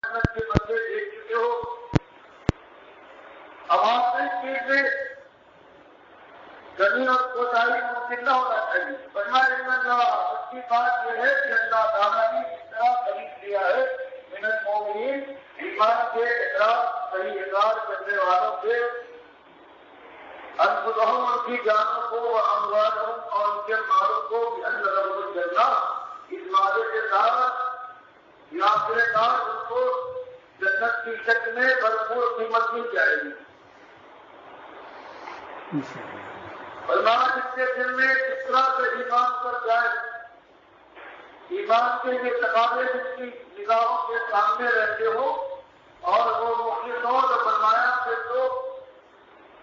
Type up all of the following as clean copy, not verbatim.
جنت کے بندے دیکھ چکے ہو. اب آپ نے اس چیز میں کمی اور کوتاہی ممکن نہ ہونا چاہیے. اس کی بات یہ ہے کہ اللہ تعالیٰ نے اس طرح خرید لیا ہے من المؤمنین ایمان کے اقرار صحیح اقرار کرنے والوں سے انفسہم ان کی جانوں کو واموالہم اور ان کے مالوں کو بأن لہم الجنہ اس وعدے کے ساتھ یا آخرکار ان کو جنت کی شکل میں بھرپور قیمت مل جائے گی. فرمایا جس کے دل میں اس طرح سے ایمان پر جائے ایمان کے یہ تقاضے جس کی نگاہوں کے سامنے رہتے ہو اور وہ مخلص ہو تو فرمایا پھر تو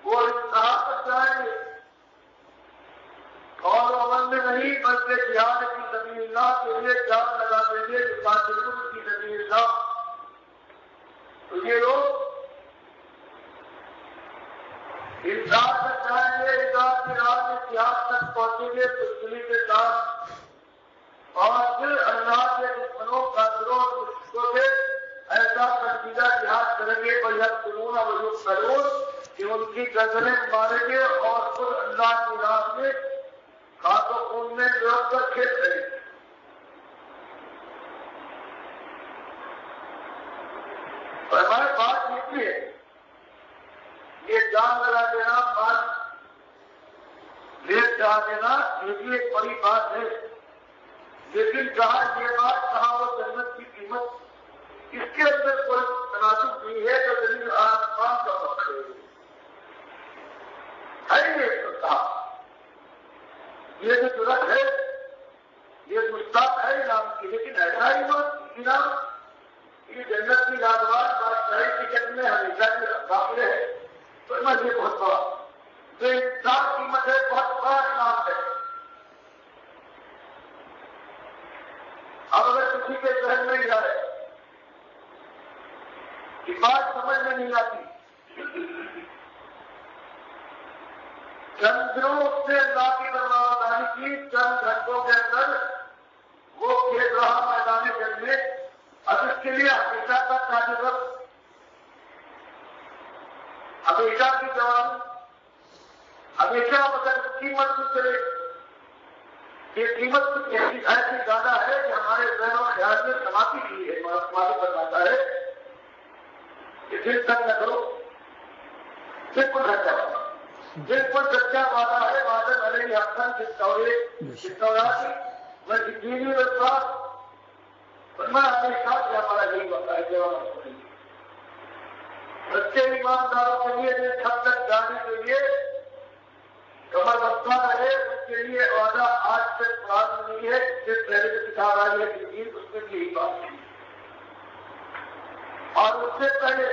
وہ انتہا تک جائیں گے اور عمل میں نہیں بلکہ جہاد کی سبیل اللہ کے لیے جان لگا دیں گے یقاتلون کی سبیل اللہ. تو یہ لوگ انسان تک جائیں گے انسان کے راہ میں جہاد تک پہنچیں گے تسلی کے ساتھ اور پھر اللہ کے دشمنوں کافروں اور مشرکوں سے ایسا سنجیدہ جہاد کریں گے وَيَقْتُلُونَ وَيُقْتَلُونَ کہ ان کی گردنیں ماریں گے اور خود اللہ کی راہ میں ہاتھ و خون میں لوٹ کر کھیل کریں گے. ہماری بات یہ بھی ہے یہ جان لگا دینا مال ریٹ جا دینا یہ بھی ایک بڑی بات ہے. لیکن کہا یہ بات کہا وہ جنت کی قیمت اس کے اندر کوئی تناسب نہیں ہے تو دلیل آسمان کا پکڑ ہے. کہا یہ جو ضرورت ہے یہ مستحق ہے انعام کی لیکن ایسا انعام یہ جنت کی یادگار بادشاہی کی شکل میں ہمیشہ کی داخل ہے. تو میں یہ بہت بڑا جو انسان قیمت ہے بہت بڑا انعام ہے. اب اگر کسی کے ذہن میں جائے کہ بات سمجھ میں نہیں آتی چند دنوں سے اللہ کی برداری کی چند گھنٹوں کے اندر وہ کھیل رہا میدان جنگ میں اب اس کے لیے ہمیشہ کا تاجرت ہمیشہ کی جوان ہمیشہ مگر قیمت کی چلے یہ قیمت کچھ ایسی زیادہ ہے کہ ہمارے ذہن و خیال میں سماتی کی ہے معلوم بتاتا ہے کہ دل تک نہ کرو بالکل سچا وعدہ بالکل سچا وعدہ ہے وعدہ علیہ حسن چتوراتی میں دینی وفات فرمایا ہمیشہ سے ہمارا یہی وقت ہے جوان سچے ایمانداروں کے لیے جس حد تک جانے کے لیے کمر بستہ رہے اس کے لیے وعدہ آج تک بات نہیں ہے جس پہلے سے کتاب آئی ہے کہ اس میں یہی بات نہیں اور اس سے پہلے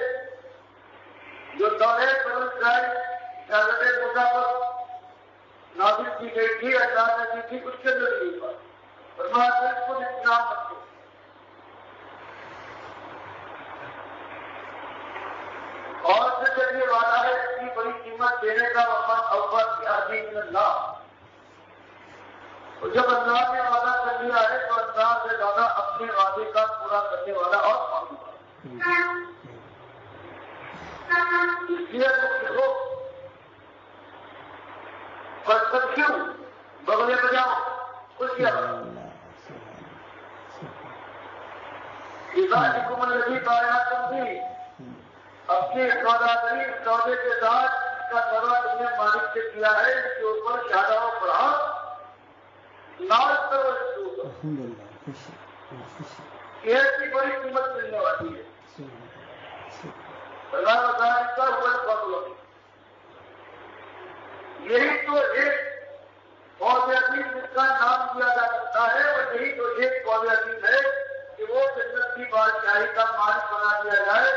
جو دورے بدل جائے حضرت موسیٰ پر نازل کی گئی تھی اللہ نے دی تھی اس کے اندر یہی بات فرمایا بالکل اتنا مت دو اور پھر جب یہ وعدہ ہے اتنی بڑی قیمت دینے کا وقت اوقات من اللہ تو جب اللہ نے وعدہ کر دیا ہے تو اللہ سے زیادہ اپنے وعدے کا پورا کرنے والا اور معلوم اس لیے ہو پر سب کیوں بغلے بجاؤ خوشیاں حکم الذی بایعتم بھی اپنی سوداگری سودے کے ساتھ اس کا سودا تم نے مالک سے کیا ہے اس کے اوپر شادہ و پڑھا لاز ایسی بڑی قیمت ملنے والی ہے اللہ تعالیٰ کا ہوا یہی تو ایک قوم عظیم جس کا نام دیا جا سکتا ہے اور یہی تو ایک قوم عظیم ہے کہ وہ جنت کی بادشاہی کا مالک بنا دیا جائے.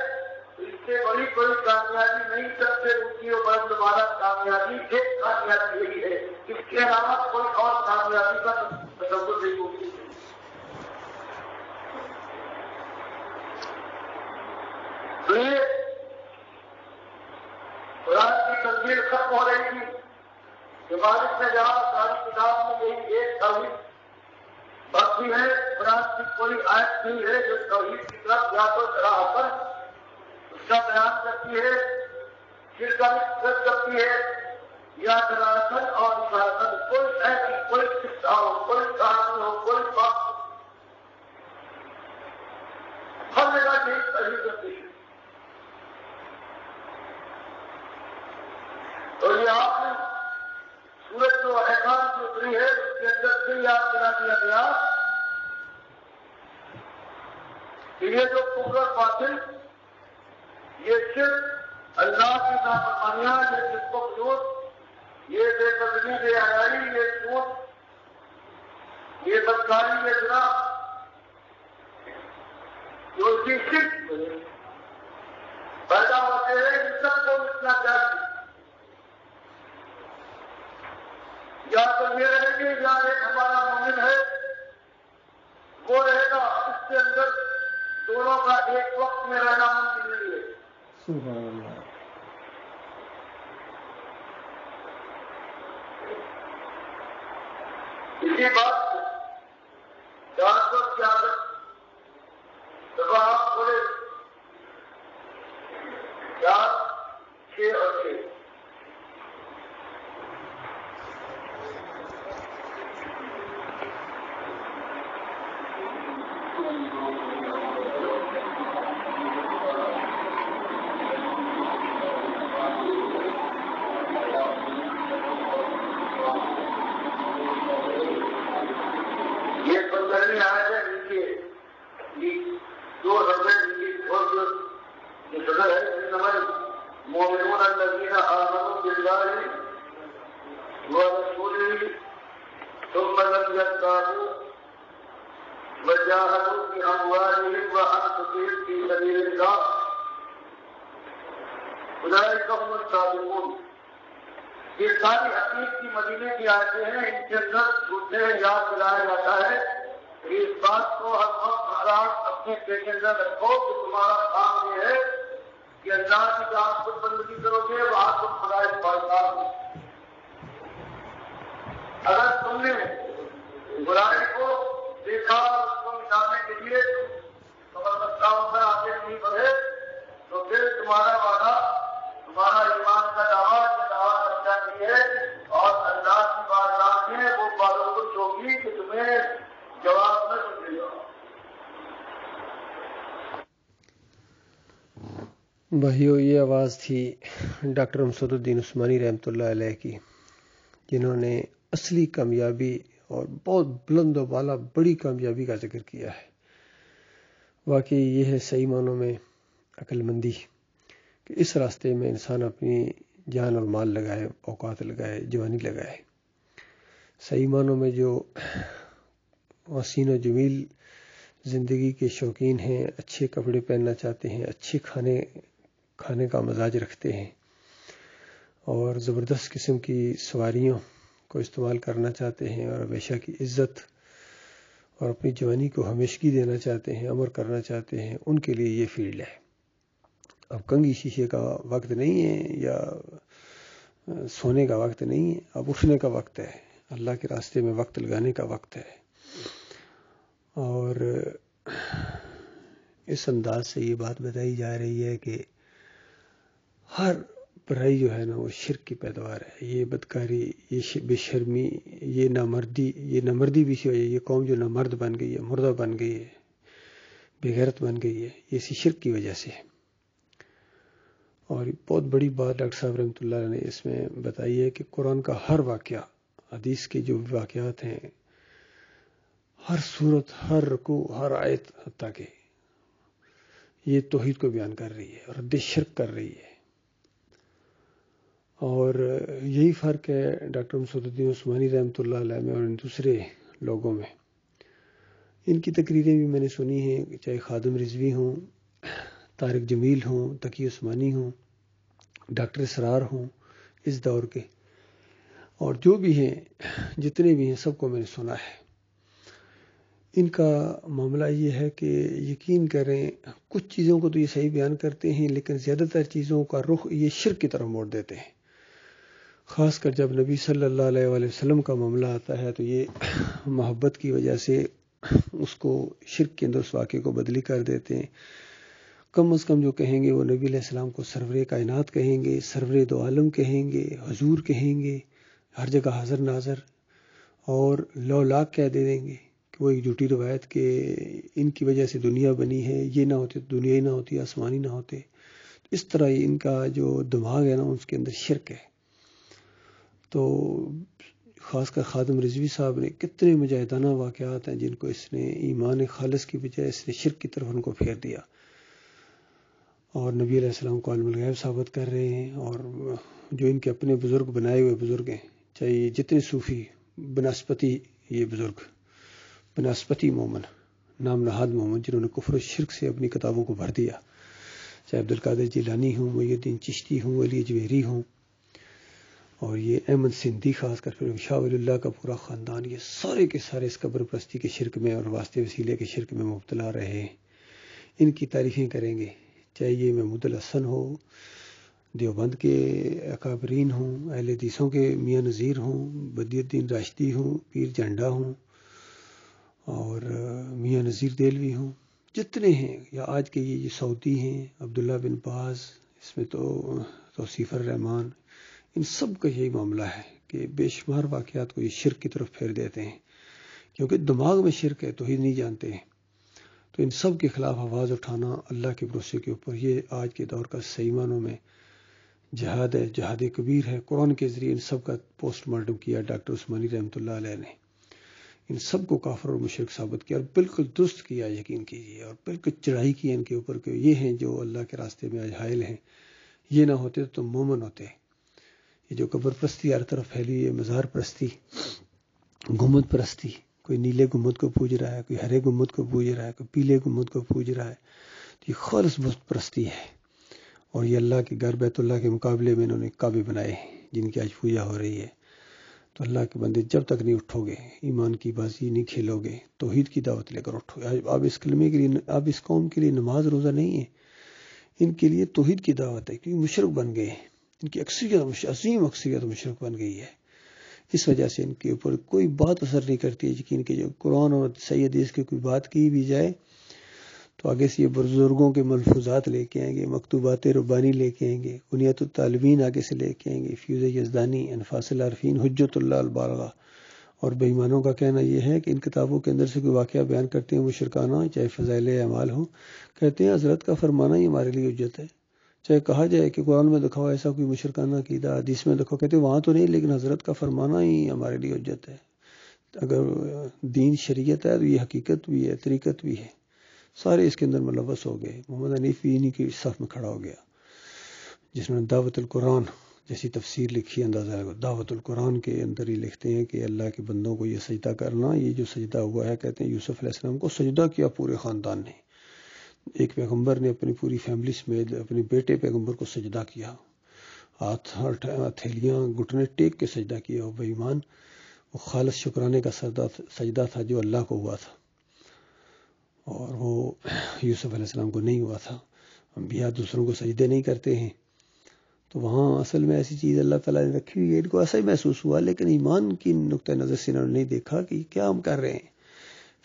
اس سے بڑی کوئی کامیابی نہیں سب سے اونچی اور بلند والا کامیابی ایک کامیابی یہی ہے. اس کے علاوہ کوئی اور کامیابی کا تصور نہیں ہوگی. تو یہ قرآن کی تنظیم ختم ہو رہی تھی کہ مالک نے جہاں ساری کتاب میں یہی ایک تعلیم بس کافی ہے، قرآن کی کوئی آیت نہیں ہے جو توحید کی طرف یا تو سراہر اس کا بیان کرتی ہے، شرک کا رد کرتی ہے، یا دراصل اور مشاہدت کوئی ایسی کوئی قصہ ہو، کوئی کہانی ہو، کوئی بات ہو، ہر جگہ یہی صحیح کرتی ہے۔ تو یہ آپ نے سورج جو احکام کی اتری ہے اس کے اندر سے یاد کرا دیا گیا کہ یہ جو کفر باطل، یہ شرک، اللہ کی نافرمانیاں، یہ شرک و فجور، یہ بے پردگی، بے حیائی، یہ جھوٹ، یہ بدکاری، یہ زنا، جو اسی شرک میں پیدا ہوتے ہیں، ان سب کو مٹنا چاہیے۔ یا تو یہ رہے گی یا ایک ہمارا مومن ہے وہ رہے گا، اس کے اندر دونوں کا ایک وقت میں رہنا ممکن نہیں ہے۔ سبحان اللہ۔ اسی بات کو 400 دفعہ آپ بولے 4، 6 اور 6۔ یہ ساری حقیق کی مدینے کی آیتیں ہیں، ان کے اندر جھوٹے یاد دلایا جاتا ہے کہ اس بات کو ہر وقت حالات اپنے پیش نظر رکھو کہ تمہارا کام یہ ہے کہ اللہ کی جان خود بندگی کرو گے، وہاں تم خدائے پائیدار ہو۔ اگر تم نے برائی کو دیکھا اور اس کو مٹانے کے لیے سمجھتاؤں پر آگے نہیں بڑھے تو پھر تمہارا وعدہ، تمہارا ایمان کا دعویٰ سچا نہیں ہے، اور اللہ کی بارگاہ میں وہ باتوں کچھ ہوگی کہ تمہیں جواب نہ ملے گا۔ بھائیو، یہ آواز تھی ڈاکٹر امسد الدین عثمانی رحمۃ اللہ علیہ کی، جنہوں نے اصلی کامیابی اور بہت بلند و بالا بڑی کامیابی کا ذکر کیا ہے۔ واقعی یہ ہے صحیح معنوں میں عقل مندی کہ اس راستے میں انسان اپنی جان اور مال لگائے، اوقات لگائے، جوانی لگائے۔ صحیح معنوں میں جو حسین و جمیل زندگی کے شوقین ہیں، اچھے کپڑے پہننا چاہتے ہیں، اچھے کھانے کا مزاج رکھتے ہیں، اور زبردست قسم کی سواریوں کو استعمال کرنا چاہتے ہیں، اور ہمیشہ کی عزت اور اپنی جوانی کو ہمیشگی دینا چاہتے ہیں، امر کرنا چاہتے ہیں، ان کے لیے یہ فیلڈ ہے۔ اب کنگھی شیشے کا وقت نہیں ہے یا سونے کا وقت نہیں ہے، اب اٹھنے کا وقت ہے، اللہ کے راستے میں وقت لگانے کا وقت ہے۔ اور اس انداز سے یہ بات بتائی جا رہی ہے کہ ہر برائی جو ہے نا وہ شرک کی پیداوار ہے۔ یہ بدکاری، یہ بے شرمی، یہ نامردی بھی سی، یہ قوم جو نامرد بن گئی ہے، مردہ بن گئی ہے، بے غیرت بن گئی ہے، یہ اسی شرک کی وجہ سے ہے۔ اور بہت بڑی بات ڈاکٹر صاحب رحمۃ اللہ علیہ نے اس میں بتائی ہے کہ قرآن کا ہر واقعہ، حدیث کے جو واقعات ہیں، ہر صورت، ہر رکوع، ہر آیت، حتیٰ کہ یہ توحید کو بیان کر رہی ہے اور رد شرک کر رہی ہے۔ اور یہی فرق ہے ڈاکٹر امسد الدین عثمانی رحمۃ اللہ علیہ میں اور ان دوسرے لوگوں میں۔ ان کی تقریریں بھی میں نے سنی ہیں، چاہے خادم رضوی ہوں، طارق جمیل ہوں، تقی عثمانی ہوں، ڈاکٹر اسرار ہوں اس دور کے، اور جو بھی ہیں، جتنے بھی ہیں، سب کو میں نے سنا ہے۔ ان کا معاملہ یہ ہے کہ یقین کریں، کچھ چیزوں کو تو یہ صحیح بیان کرتے ہیں، لیکن زیادہ تر چیزوں کا رخ یہ شرک کی طرف موڑ دیتے ہیں۔ خاص کر جب نبی صلی اللہ علیہ وآلہ وسلم کا معاملہ آتا ہے تو یہ محبت کی وجہ سے اس کو شرک کے اندر اس واقعے کو بدلی کر دیتے ہیں. کم از کم جو کہیں گے وہ نبی علیہ السلام کو سرور کائنات کہیں گے، سرور دو عالم کہیں گے، حضور کہیں گے، ہر جگہ حاضر ناظر، اور لو لاکھ کہہ دے دیں گے کہ وہ ایک جھوٹی روایت کہ ان کی وجہ سے دنیا بنی ہے، یہ نہ ہوتے تو دنیا ہی نہ ہوتی، آسمان ہی نہ ہوتے. اس طرح ہی ان کا جو دماغ ہے نا اس کے اندر شرک ہے. تو خاص کر خادم رضوی صاحب نے کتنے مجاہدانہ واقعات ہیں جن کو اس نے ایمان خالص کی بجائے اس نے شرک کی طرف ان کو پھیر دیا، اور نبی علیہ السلام کو عالم الغیب ثابت کر رہے ہیں. اور جو ان کے اپنے بزرگ بنائے ہوئے بزرگ ہیں، چاہے یہ جتنے صوفی بناسپتی، یہ بزرگ بناسپتی مومن، نام نہاد مومن، جنہوں نے کفر و شرک سے اپنی کتابوں کو بھر دیا، چاہے عبدالقادر جیلانی ہوں، محی الدین چشتی ہوں، علی اجمیری ہوں، اور یہ احمد سندھی، خاص کر پھر شاہ ولی اللہ کا پورا خاندان، یہ سارے کے سارے اس قبر پرستی کے شرک میں اور واسطے وسیلے کے شرک میں مبتلا رہے ہیں. ان کی تعریفیں کریں گے، چاہے یہ محمود الحسن ہو، دیوبند کے اکابرین ہوں، اہل حدیثوں کے میاں نذیر ہوں، بدی الدین راشدی ہوں، پیر جھنڈا ہوں، اور میاں نذیر دہلوی ہوں، جتنے ہیں، یا آج کے یہ سعودی ہیں، عبداللہ بن باز، اس میں تو توصیف الرحمان، ان سب کا یہی معاملہ ہے کہ بے شمار واقعات کو یہ شرک کی طرف پھیر دیتے ہیں، کیونکہ دماغ میں شرک ہے، توحید نہیں جانتے ہیں. تو ان سب کے خلاف آواز اٹھانا اللہ کے بھروسے کے اوپر، یہ آج کے دور کا صحیح معنوں میں جہاد ہے، جہاد کبیر ہے. قرآن کے ذریعے ان سب کا پوسٹ مارٹم کیا ڈاکٹر عثمانی رحمۃ اللہ علیہ نے، ان سب کو کافر اور مشرک ثابت کیا، اور بالکل درست کیا، یقین کیجیے، اور بالکل چڑھائی کی ان کے اوپر کہ یہ ہیں جو اللہ کے راستے میں آج حائل ہیں، یہ نہ ہوتے تو تم مومن ہوتے. یہ جو قبر پرستی ہر طرف پھیلی ہے، مزار پرستی، گنبد پرستی، کوئی نیلے گنبد کو پوج رہا ہے، کوئی ہرے گنبد کو پوج رہا ہے، کوئی پیلے گنبد کو پوج رہا ہے، تو یہ خالص بت پرستی ہے. اور یہ اللہ کے گھر بیت اللہ کے مقابلے میں انہوں نے کعبے بنائے ہیں جن کی آج پوجا ہو رہی ہے. تو اللہ کے بندے جب تک نہیں اٹھو گے، ایمان کی بازی نہیں کھیلو گے، توحید کی دعوت لے کر اٹھو گے. اب اس کلمے کے لیے، اب اس قوم کے لیے نماز روزہ نہیں ہے، ان کے لیے توحید کی دعوت ہے، کیونکہ مشرک بن گئے ہیں. ان کی اکثریت، عظیم اکثریت مشرک بن گئی ہے. اس وجہ سے ان کے اوپر کوئی بات اثر نہیں کرتی ہے. یقین کہ جو قرآن اور صحیح حدیث کی کوئی بات کی بھی جائے تو آگے سے یہ بزرگوں کے ملفوظات لے کے آئیں گے، مکتوبات ربانی لے کے آئیں گے، کنیت الطالبین آگے سے لے کے آئیں گے، فیوز یزدانی، انفاس العارفین، حجت اللہ البالغہ. اور بے ایمانوں کا کہنا یہ ہے کہ ان کتابوں کے اندر سے کوئی واقعہ بیان کرتے ہیں مشرکانہ، چاہے فضائل اعمال ہوں، کہتے ہیں حضرت کا فرمانا ہی ہمارے لیے حجت ہے. چاہے کہا جائے کہ قرآن میں دکھاؤ ایسا کوئی مشرکانہ عقیدہ، حدیث میں دکھاؤ، کہتے ہیں وہاں تو نہیں، لیکن حضرت کا فرمانا ہی ہمارے لیے حجت ہے. اگر دین شریعت ہے تو یہ حقیقت بھی ہے، طریقت بھی ہے. سارے اس کے اندر ملوث ہو گئے. محمد حنیف بھی انہی کی صف میں کھڑا ہو گیا، جس نے دعوت القرآن جیسی تفسیر لکھی، اندازہ ہے دعوت القرآن کے اندر ہی لکھتے ہیں کہ اللہ کے بندوں کو یہ سجدہ کرنا، یہ جو سجدہ ہوا ہے، کہتے ہیں یوسف علیہ السلام کو سجدہ کیا پورے خاندان نے. ایک پیغمبر نے اپنی پوری فیملی سمیت اپنے بیٹے پیغمبر کو سجدہ کیا، ہتھیلیاں گھٹنے ٹیک کے سجدہ کیا. وہ بے ایمان، وہ خالص شکرانے کا سجدہ تھا جو اللہ کو ہوا تھا، اور وہ یوسف علیہ السلام کو نہیں ہوا تھا. انبیاء دوسروں کو سجدے نہیں کرتے ہیں. تو وہاں اصل میں ایسی چیز اللہ تعالیٰ نے رکھی ہوئی ہے، ان کو ایسا ہی محسوس ہوا، لیکن ایمان کی نقطۂ نظر سے انہوں نے نہیں دیکھا کہ کیا ہم کر رہے ہیں.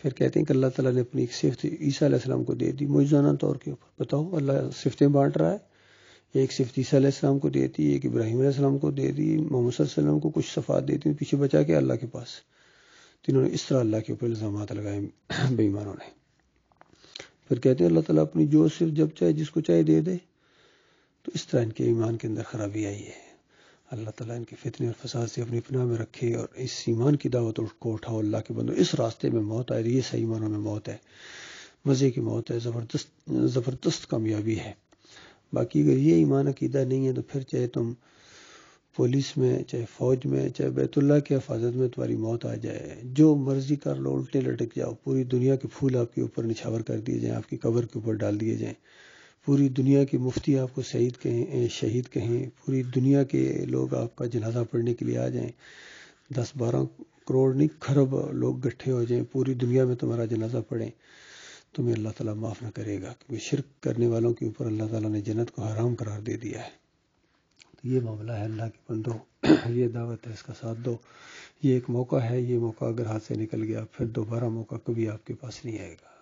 پھر کہتے ہیں کہ اللہ تعالیٰ نے اپنی ایک صفت عیسیٰ علیہ السلام کو دے دی معجزانہ طور کے اوپر. بتاؤ، اللہ صفتیں بانٹ رہا ہے. ایک صفت عیسیٰ علیہ السلام کو دیتی، ایک ابراہیم علیہ السلام کو دے دی، محمد صلی اللہ علیہ وسلم کو کچھ صفات دیتی، پیچھے بچا کے اللہ کے پاس. تو انہوں نے اس طرح اللہ کے اوپر الزامات لگائے بے ایمانوں نے. پھر کہتے ہیں اللہ تعالیٰ اپنی جو صرف جب چاہے جس کو چاہے دے دے. تو اس طرح ان کے ایمان کے اندر خرابی آئی ہے. اللہ تعالیٰ ان کے فتنے اور فساد سے اپنی پناہ میں رکھے، اور اس ایمان کی دعوت کو اٹھاؤ اللہ کے بندو. اس راستے میں موت آئے، یہ صحیح معنوں میں موت ہے، مزے کی موت ہے، زبردست کامیابی ہے. باقی اگر یہ ایمان عقیدہ نہیں ہے تو پھر چاہے تم پولیس میں، چاہے فوج میں، چاہے بیت اللہ کی حفاظت میں تمہاری موت آ جائے، جو مرضی کر لو، الٹے لٹک جاؤ، پوری دنیا کے پھول آپ کے اوپر نچھاور کر دیے جائیں، آپ کی قبر کے اوپر ڈال دیے جائیں، پوری دنیا کے مفتی آپ کو شہید کہیں، پوری دنیا کے لوگ آپ کا جنازہ پڑھنے کے لیے آ جائیں، 10-12 کروڑ نہیں کھرب لوگ گٹھے ہو جائیں، پوری دنیا میں تمہارا جنازہ پڑھیں، تمہیں اللہ تعالیٰ معاف نہ کرے گا، کیونکہ شرک کرنے والوں کے اوپر اللہ تعالیٰ نے جنت کو حرام قرار دے دیا ہے. تو یہ معاملہ ہے اللہ کے بندوں. یہ دعوت ہے، اس کا ساتھ دو. یہ ایک موقع ہے، یہ موقع اگر ہاتھ سے نکل گیا پھر دوبارہ موقع کبھی آپ کے پاس نہیں آئے گا.